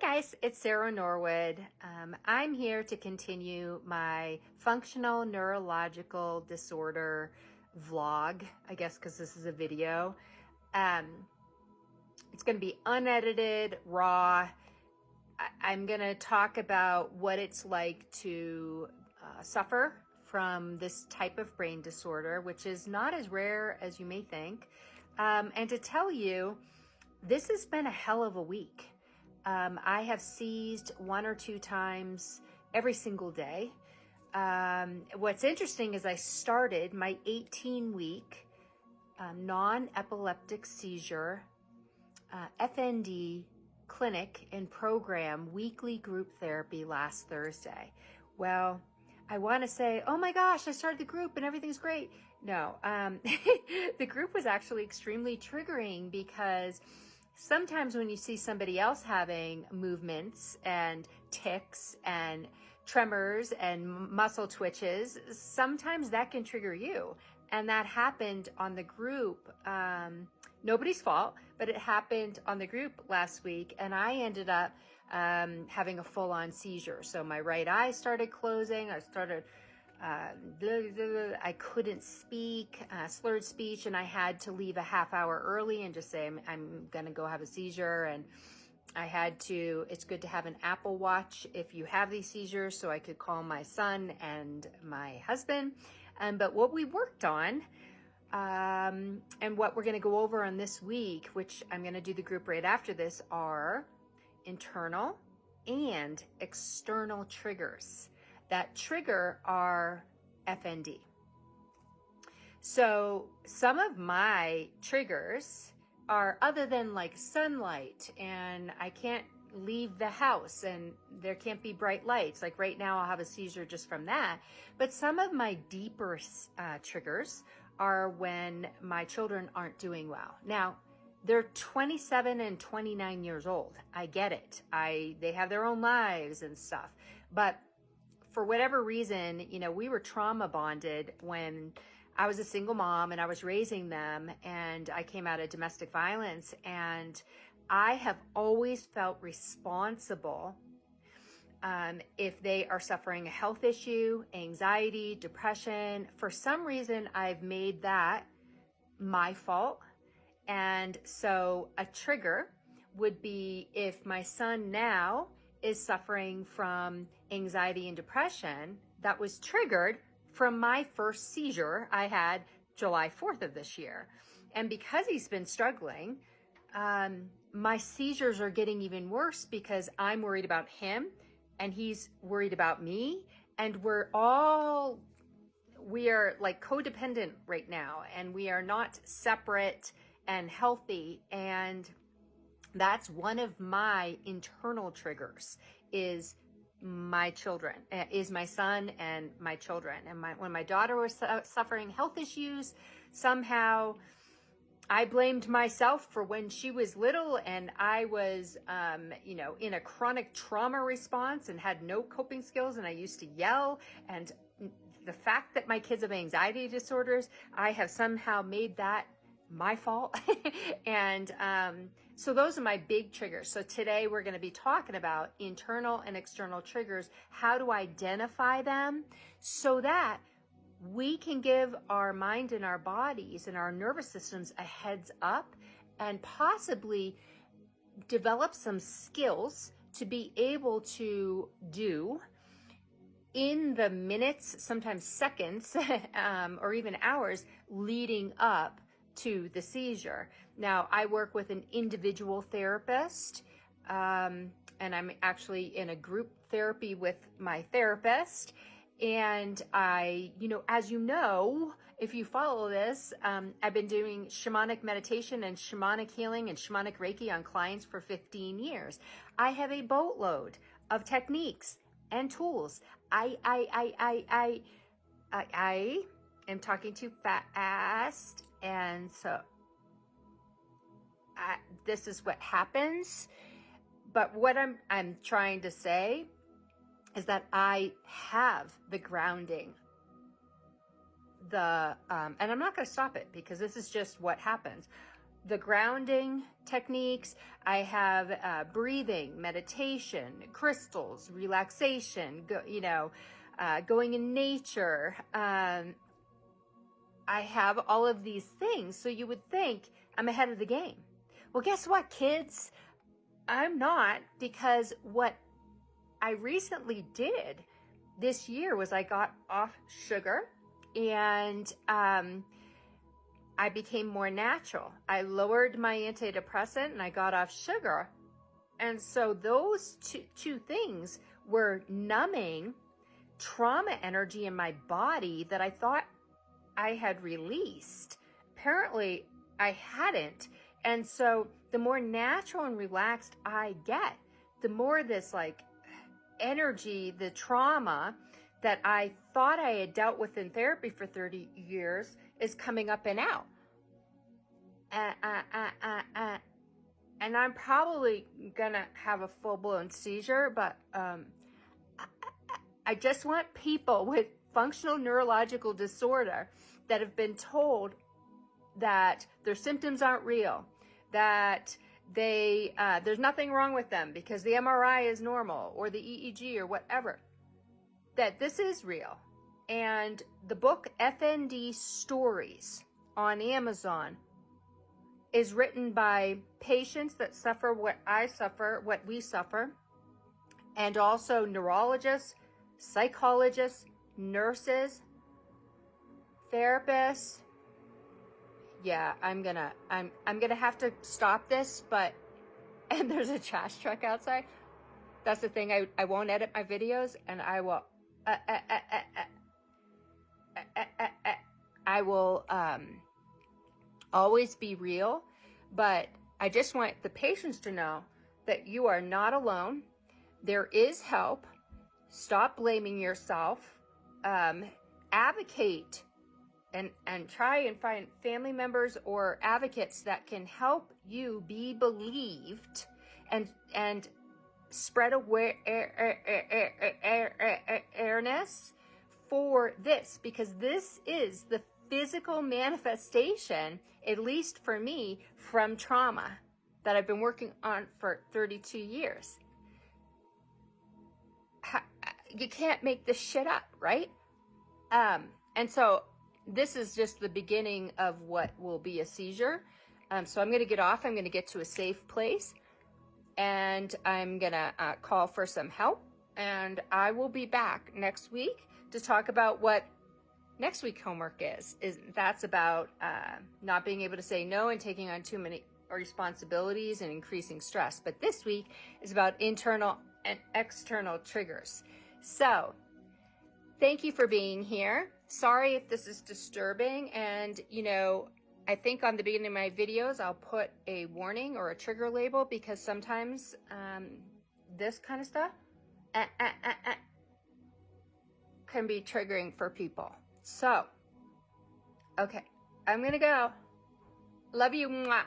guys, it's Sarah Norwood. I'm here to continue my functional neurological disorder vlog, I guess because this is a video. It's going to be unedited, raw. I'm going to talk about what it's like to suffer from this type of brain disorder, which is not as rare as you may think. And to tell you, this has been a hell of a week. I have seized 1 or 2 times every single day. What's interesting is I started my 18-week non-epileptic seizure FND clinic and program weekly group therapy last Thursday. Well, I want to say, oh my gosh, I started the group and everything's great. No, the group was actually extremely triggering because sometimes when you see somebody else having movements and tics and tremors and muscle twitches, sometimes that can trigger you. And that happened on the group. Nobody's fault, but it happened on the group last week. And I ended up having a full-on seizure. So my right eye started closing. I couldn't speak, slurred speech, and I had to leave a half hour early and just say, I'm going to go have a seizure. And I had to, it's good to have an Apple Watch if you have these seizures, so I could call my son and my husband. But what we worked on, and what we're going to go over on this week, which I'm going to do the group right after this, are internal and external triggers that trigger our FND. So some of my triggers are other than like sunlight, and I can't leave the house and there can't be bright lights. Like right now I'll have a seizure just from that. But some of my deeper triggers are when my children aren't doing well. Now, they're 27 and 29 years old. I get it. They have their own lives and stuff. But for whatever reason, you know, we were trauma bonded when I was a single mom and I was raising them, and I came out of domestic violence, and I have always felt responsible if they are suffering a health issue, anxiety, depression. For some reason, I've made that my fault. And so a trigger would be if my son now is suffering from anxiety and depression that was triggered from my first seizure I had July 4th of this year. And because he's been struggling, my seizures are getting even worse because I'm worried about him and he's worried about me. And we are like codependent right now, and we are not separate and healthy. And that's one of my internal triggers, is my children, is my son and my children. And when my daughter was suffering health issues, somehow I blamed myself for when she was little, and I was, in a chronic trauma response and had no coping skills, and I used to yell. And the fact that my kids have anxiety disorders, I have somehow made that my fault. And so those are my big triggers. So today we're going to be talking about internal and external triggers, how to identify them so that we can give our mind and our bodies and our nervous systems a heads up, and possibly develop some skills to be able to do in the minutes, sometimes seconds, or even hours leading up to the seizure. Now, I work with an individual therapist, and I'm actually in a group therapy with my therapist. And as you know, if you follow this, I've been doing shamanic meditation and shamanic healing and shamanic Reiki on clients for 15 years. I have a boatload of techniques and tools. I am talking too fast, and so this is what happens. But what I'm trying to say is that I have the grounding, and I'm not going to stop it because this is just what happens. the grounding techniques. I have breathing, meditation, crystals, relaxation, going in nature. I have all of these things. So you would think I'm ahead of the game. Well, guess what, kids? I'm not, because what I recently did this year was I got off sugar, and I became more natural. I lowered my antidepressant and I got off sugar. And so those two things were numbing trauma energy in my body that I thought I had released. Apparently I hadn't. And so the more natural and relaxed I get, the more this like energy, the trauma that I thought I had dealt with in therapy for 30 years is coming up and out. And I'm probably gonna have a full-blown seizure, but I just want people with functional neurological disorder that have been told that their symptoms aren't real, that there's nothing wrong with them because the MRI is normal or the EEG or whatever, that this is real. And the book FND Stories on Amazon is written by patients that suffer what I suffer, what we suffer, and also neurologists, psychologists, nurses, therapists. Yeah, I'm gonna have to stop this, and there's a trash truck outside. That's the thing, I won't edit my videos, and I will always be real, but I just want the patients to know that you are not alone. There is help. Stop blaming yourself. Advocate and try and find family members or advocates that can help you be believed and spread awareness for this, because this is the physical manifestation, at least for me, from trauma that I've been working on for 32 years. You can't make this shit up, right? And so this is just the beginning of what will be a seizure. So I'm going to get off. I'm going to get to a safe place, and I'm going to call for some help. And I will be back next week to talk about what next week homework is. That's about not being able to say no and taking on too many responsibilities and increasing stress. But this week is about internal and external triggers. So thank you for being here. Sorry if this is disturbing, and I think on the beginning of my videos I'll put a warning or a trigger label, because sometimes this kind of stuff can be triggering for people. So, okay, I'm gonna go. Love you. Mwah.